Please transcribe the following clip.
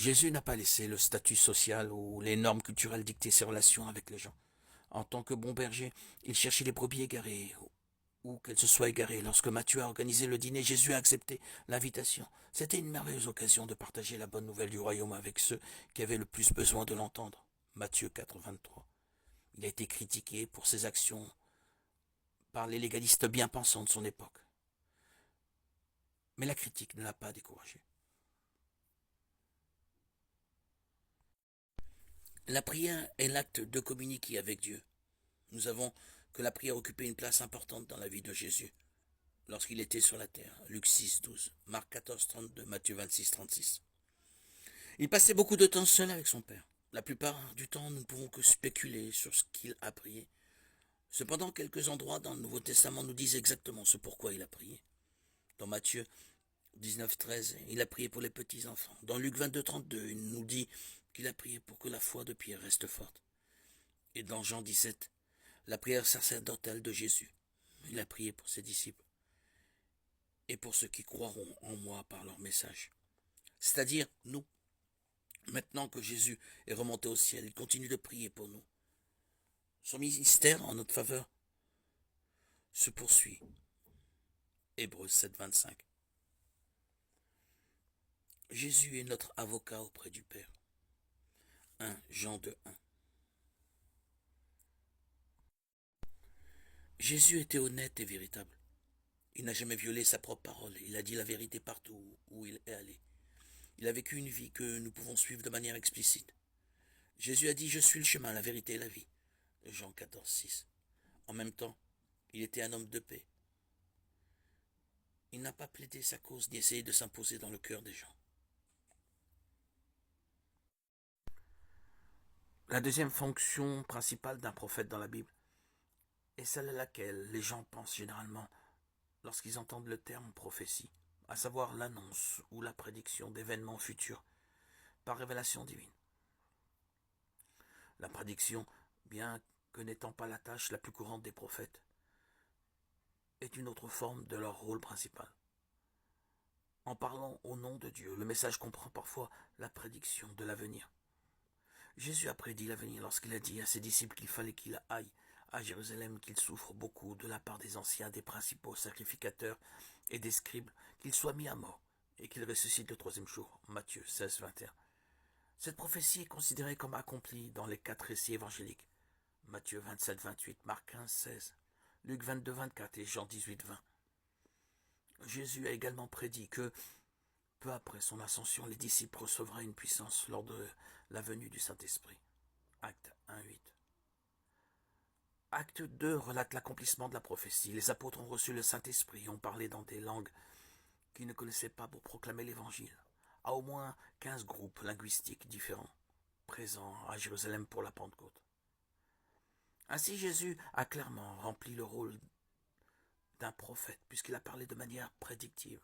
Jésus n'a pas laissé le statut social ou les normes culturelles dicter ses relations avec les gens. En tant que bon berger, il cherchait les brebis égarées, ou qu'elles se soient égarées. Lorsque Matthieu a organisé le dîner, Jésus a accepté l'invitation. C'était une merveilleuse occasion de partager la bonne nouvelle du royaume avec ceux qui avaient le plus besoin de l'entendre. Matthieu 4, 23. Il a été critiqué pour ses actions par les légalistes bien pensants de son époque. Mais la critique ne l'a pas découragé. La prière est l'acte de communiquer avec Dieu. Nous savons que la prière occupait une place importante dans la vie de Jésus lorsqu'il était sur la terre. Luc 6, 12, Marc 14, 32, Matthieu 26, 36. Il passait beaucoup de temps seul avec son Père. La plupart du temps, nous ne pouvons que spéculer sur ce qu'il a prié. Cependant, quelques endroits dans le Nouveau Testament nous disent exactement ce pourquoi il a prié. Dans Matthieu 19, 13, il a prié pour les petits-enfants. Dans Luc 22, 32, il nous dit qu'il a prié pour que la foi de Pierre reste forte. Et dans Jean 17, la prière sacerdotale de Jésus. Il a prié pour ses disciples et pour ceux qui croiront en moi par leur message. C'est-à-dire nous. Maintenant que Jésus est remonté au ciel, il continue de prier pour nous. Son ministère en notre faveur se poursuit. Hébreux 7, 25. Jésus est notre avocat auprès du Père. 1 Jean 2, 1. Jésus était honnête et véritable. Il n'a jamais violé sa propre parole. Il a dit la vérité partout où il est allé. Il a vécu une vie que nous pouvons suivre de manière explicite. Jésus a dit « Je suis le chemin, la vérité et la vie ». Jean 14, 6. En même temps, il était un homme de paix. Il n'a pas plaidé sa cause ni essayé de s'imposer dans le cœur des gens. La deuxième fonction principale d'un prophète dans la Bible est celle à laquelle les gens pensent généralement lorsqu'ils entendent le terme prophétie, à savoir l'annonce ou la prédiction d'événements futurs par révélation divine. La prédiction, bien que n'étant pas la tâche la plus courante des prophètes, est une autre forme de leur rôle principal. En parlant au nom de Dieu, le message comprend parfois la prédiction de l'avenir. Jésus a prédit l'avenir lorsqu'il a dit à ses disciples qu'il fallait qu'il aille à Jérusalem, qu'il souffre beaucoup de la part des anciens, des principaux sacrificateurs et des scribes, qu'il soit mis à mort et qu'il ressuscite le troisième jour. Matthieu 16, 21. Cette prophétie est considérée comme accomplie dans les 4 récits évangéliques. Matthieu 27, 28, Marc 15, 16, Luc 22, 24 et Jean 18, 20. Jésus a également prédit que, peu après son ascension, les disciples recevraient une puissance lors de la venue du Saint-Esprit. Acte 1, 8. Acte 2 relate l'accomplissement de la prophétie. Les apôtres ont reçu le Saint-Esprit et ont parlé dans des langues qu'ils ne connaissaient pas pour proclamer l'Évangile, à au moins 15 groupes linguistiques différents, présents à Jérusalem pour la Pentecôte. Ainsi Jésus a clairement rempli le rôle d'un prophète, puisqu'il a parlé de manière prédictive.